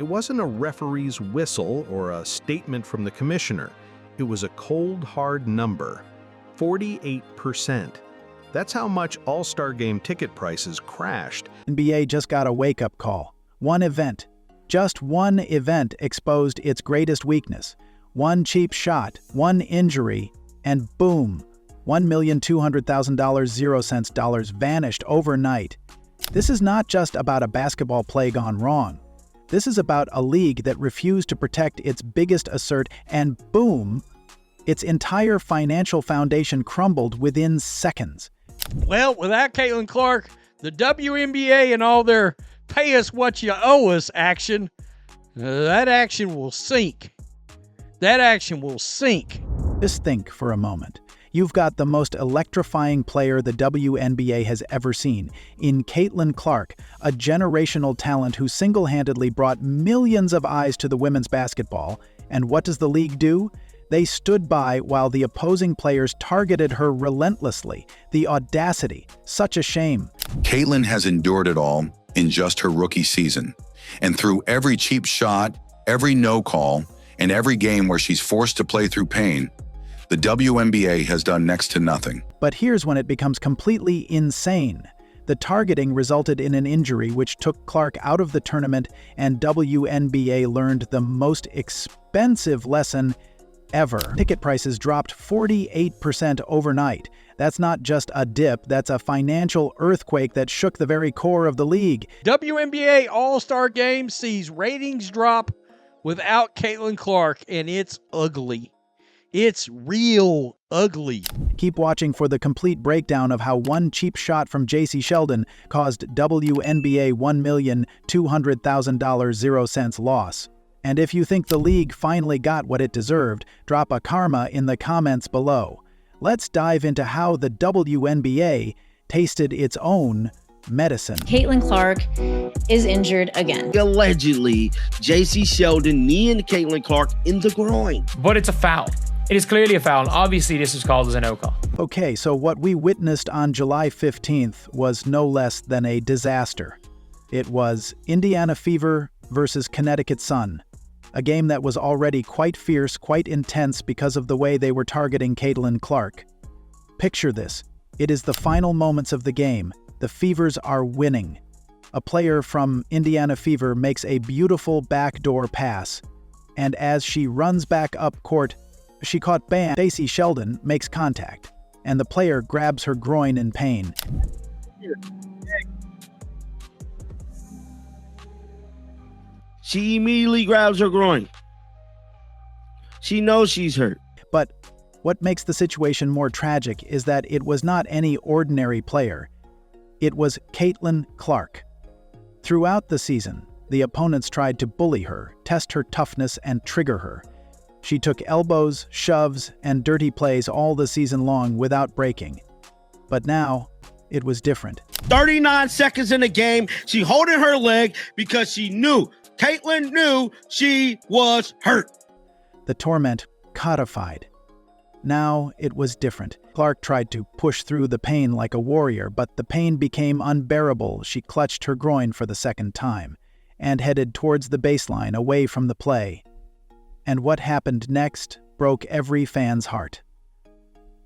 It wasn't a referee's whistle or a statement from the commissioner. It was a cold, hard number. 48%. That's how much All-Star Game ticket prices crashed. NBA just got a wake-up call. One event, just one event exposed its greatest weakness. One cheap shot, one injury, and boom, $1,200,000 0 cents dollars vanished overnight. This is not just about a basketball play gone wrong. This is about a league that refused to protect its biggest asset, and boom, its entire financial foundation crumbled within seconds. Well, without Caitlin Clark, the WNBA and all their pay us what you owe us action, that action will sink. That action will sink. Just think for a moment. You've got the most electrifying player the WNBA has ever seen in Caitlin Clark, a generational talent who single-handedly brought millions of eyes to the women's basketball. And what does the league do? They stood by while the opposing players targeted her relentlessly. The audacity, such a shame. Caitlin has endured it all in just her rookie season. And through every cheap shot, every no call, and every game where she's forced to play through pain, the WNBA has done next to nothing. But here's when it becomes completely insane. The targeting resulted in an injury which took Clark out of the tournament, and WNBA learned the most expensive lesson ever. Ticket prices dropped 48% overnight. That's not just a dip, that's a financial earthquake that shook the very core of the league. WNBA All-Star Game sees ratings drop without Caitlin Clark, and it's ugly. It's real ugly. Keep watching for the complete breakdown of how one cheap shot from Jacy Sheldon caused WNBA $1,200,000 0 cents loss. And if you think the league finally got what it deserved, drop a karma in the comments below. Let's dive into how the WNBA tasted its own medicine. Caitlin Clark is injured again. Allegedly, Jacy Sheldon kneeing Caitlin Clark in the groin. But it's a foul. It is clearly a foul. Obviously, this is called as a no call. Okay, so what we witnessed on July 15th was no less than a disaster. It was Indiana Fever versus Connecticut Sun, a game that was already quite fierce, quite intense because of the way they were targeting Caitlin Clark. Picture this. It is the final moments of the game. The Fevers are winning. A player from Indiana Fever makes a beautiful backdoor pass, and as she runs back up court, she caught Jacy Sheldon makes contact, and the player grabs her groin in pain. She immediately grabs her groin. She knows she's hurt. But what makes the situation more tragic is that it was not any ordinary player. It was Caitlin Clark. Throughout the season, the opponents tried to bully her, test her toughness, and trigger her. She took elbows, shoves, and dirty plays all the season long without breaking. But now, it was different. 39 seconds in the game, she holding her leg because she knew, Caitlin knew she was hurt. The torment codified. Now it was different. Clark tried to push through the pain like a warrior, but the pain became unbearable. She clutched her groin for the second time and headed towards the baseline away from the play. And what happened next broke every fan's heart.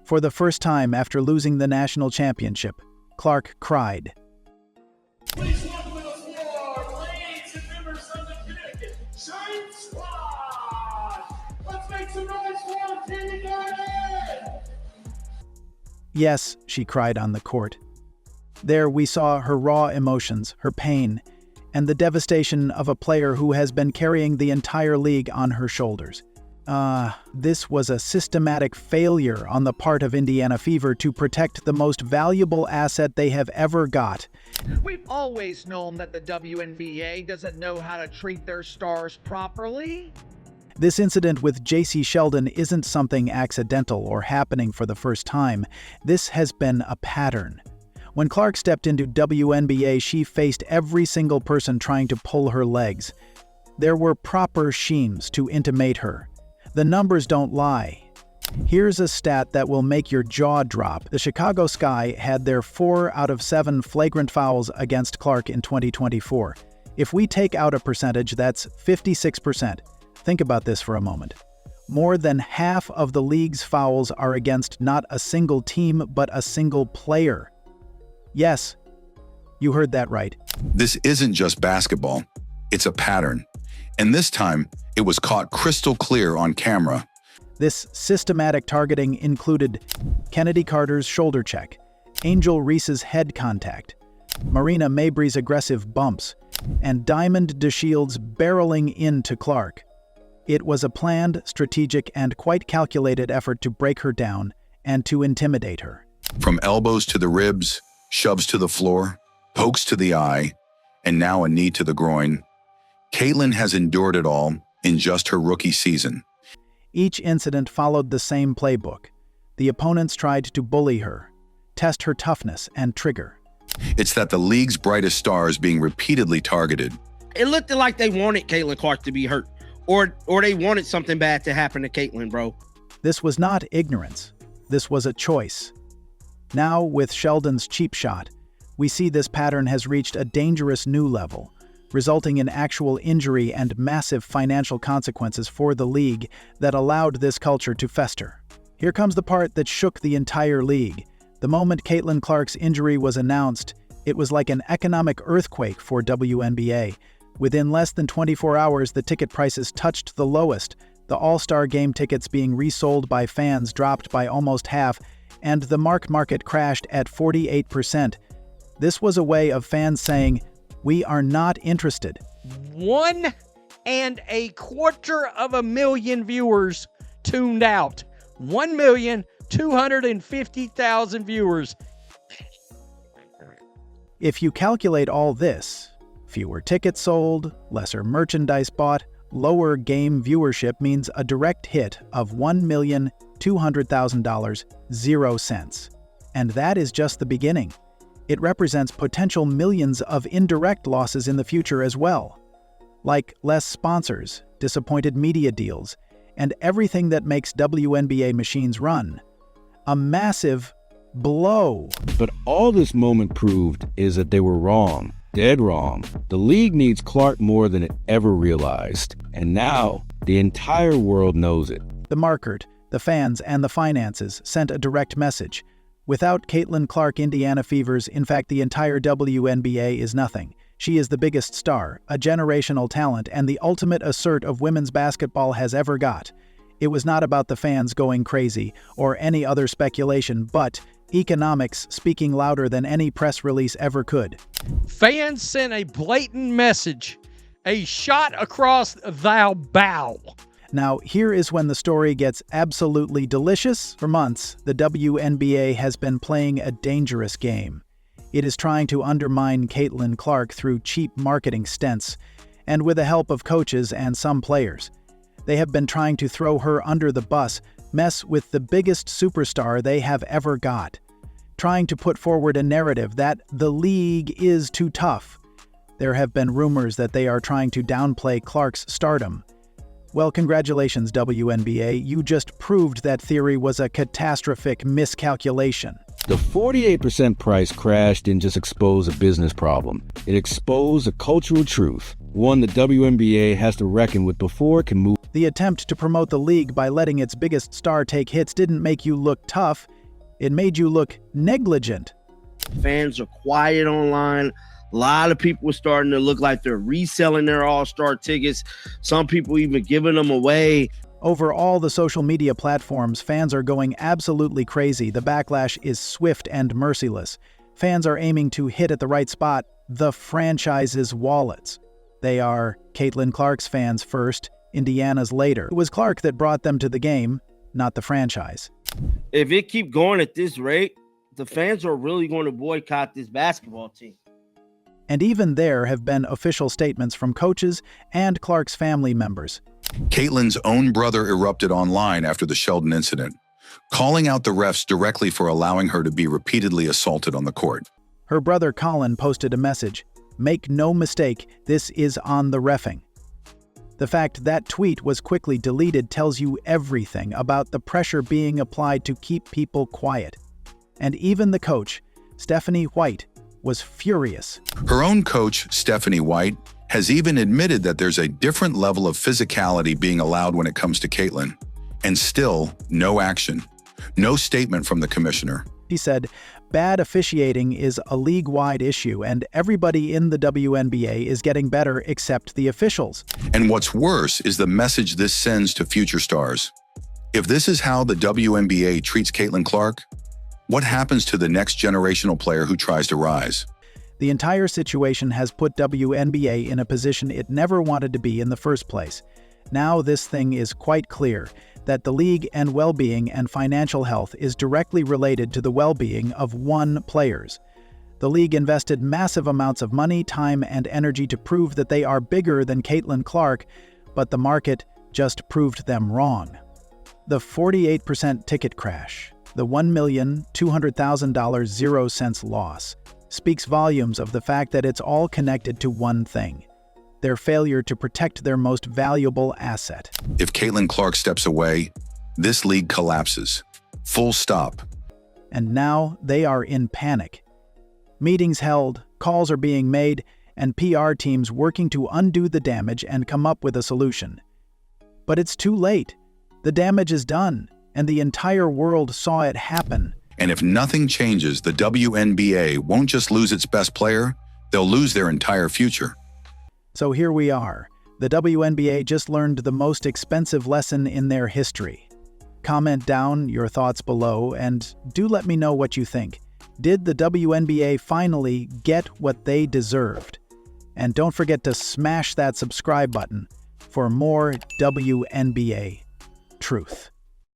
For the first time after losing the national championship, Clark cried. Please welcome with us more ladies and members of the Connecticut Giant Squad. Let's make some noise for Katie Garden. Yes, she cried on the court. There we saw her raw emotions, her pain, and the devastation of a player who has been carrying the entire league on her shoulders. This was a systematic failure on the part of Indiana Fever to protect the most valuable asset they have ever got. We've always known that the WNBA doesn't know how to treat their stars properly. This incident with Jacy Sheldon isn't something accidental or happening for the first time. This has been a pattern. When Clark stepped into WNBA, she faced every single person trying to pull her legs. There were proper schemes to intimidate her. The numbers don't lie. Here's a stat that will make your jaw drop. The Chicago Sky had their 4 out of 7 flagrant fouls against Clark in 2024. If we take out a percentage, that's 56%. Think about this for a moment. More than half of the league's fouls are against not a single team, but a single player. Yes, you heard that right. This isn't just basketball, it's a pattern. And this time, it was caught crystal clear on camera. This systematic targeting included Kennedy Carter's shoulder check, Angel Reese's head contact, Marina Mabry's aggressive bumps, and Diamond DeShield's barreling into Clark. It was a planned, strategic, and quite calculated effort to break her down and to intimidate her. From elbows to the ribs, shoves to the floor, pokes to the eye, and now a knee to the groin, Caitlin has endured it all in just her rookie season. Each incident followed the same playbook. The opponents tried to bully her, test her toughness, and trigger. It's that the league's brightest stars being repeatedly targeted. It looked like they wanted Caitlin Clark to be hurt, or they wanted something bad to happen to Caitlin, bro. This was not ignorance. This was a choice. Now, with Sheldon's cheap shot, we see this pattern has reached a dangerous new level, resulting in actual injury and massive financial consequences for the league that allowed this culture to fester. Here comes the part that shook the entire league. The moment Caitlin Clark's injury was announced, it was like an economic earthquake for WNBA. Within less than 24 hours, the ticket prices touched the lowest, the All-Star Game tickets being resold by fans dropped by almost half, and the market crashed at 48%. This was a way of fans saying, "We are not interested." 1.25 million viewers tuned out. 1,250,000 viewers. If you calculate all this, fewer tickets sold, lesser merchandise bought, lower game viewership means a direct hit of $1,200,000, 0 cents. And that is just the beginning. It represents potential millions of indirect losses in the future as well, like less sponsors, disappointed media deals, and everything that makes WNBA machines run. A massive blow. But all this moment proved is that they were wrong, dead wrong. The league needs Clark more than it ever realized, and now the entire world knows it. The market, the fans, and the finances sent a direct message. Without Caitlin Clark, Indiana Fevers, in fact, the entire WNBA is nothing. She is the biggest star, a generational talent, and the ultimate assert of women's basketball has ever got. It was not about the fans going crazy or any other speculation, but economics speaking louder than any press release ever could. Fans sent a blatant message, a shot across thou bow. Now, here is when the story gets absolutely delicious. For months, the WNBA has been playing a dangerous game. It is trying to undermine Caitlin Clark through cheap marketing stunts, and with the help of coaches and some players. They have been trying to throw her under the bus, mess with the biggest superstar they have ever got, trying to put forward a narrative that the league is too tough. There have been rumors that they are trying to downplay Clark's stardom. Well, congratulations, WNBA. You just proved that theory was a catastrophic miscalculation. The 48% price crash didn't just expose a business problem. It exposed a cultural truth, one the WNBA has to reckon with before it can move. The attempt to promote the league by letting its biggest star take hits didn't make you look tough. It made you look negligent. Fans are quiet online. A lot of people are starting to look like they're reselling their All-Star tickets. Some people even giving them away. Over all the social media platforms, fans are going absolutely crazy. The backlash is swift and merciless. Fans are aiming to hit at the right spot, the franchise's wallets. They are Caitlin Clark's fans first, Indiana's later. It was Clark that brought them to the game, not the franchise. If it keep going at this rate, the fans are really going to boycott this basketball team. And even there have been official statements from coaches and Clark's family members. Caitlin's own brother erupted online after the Sheldon incident, calling out the refs directly for allowing her to be repeatedly assaulted on the court. Her brother Colin posted a message, "Make no mistake, this is on the reffing." The fact that tweet was quickly deleted tells you everything about the pressure being applied to keep people quiet. And even the coach, Stephanie White, was furious. Her own coach, Stephanie White, has even admitted that there's a different level of physicality being allowed when it comes to Caitlin. And still, no action. No statement from the commissioner. He said, bad officiating is a league-wide issue, and everybody in the WNBA is getting better except the officials. And what's worse is the message this sends to future stars. If this is how the WNBA treats Caitlin Clark, what happens to the next generational player who tries to rise? The entire situation has put WNBA in a position it never wanted to be in the first place. Now this thing is quite clear, that the league and well-being and financial health is directly related to the well-being of players. The league invested massive amounts of money, time, and energy to prove that they are bigger than Caitlin Clark, but the market just proved them wrong. The 48% ticket crash, the $1,200,000 0 loss, speaks volumes of the fact that it's all connected to one thing: their failure to protect their most valuable asset. If Caitlin Clark steps away, this league collapses. Full stop. And now they are in panic. Meetings held, calls are being made, and PR teams working to undo the damage and come up with a solution. But it's too late. The damage is done, and the entire world saw it happen. And if nothing changes, the WNBA won't just lose its best player, they'll lose their entire future. So here we are. The WNBA just learned the most expensive lesson in their history. Comment down your thoughts below and do let me know what you think. Did the WNBA finally get what they deserved? And don't forget to smash that subscribe button for more WNBA truth.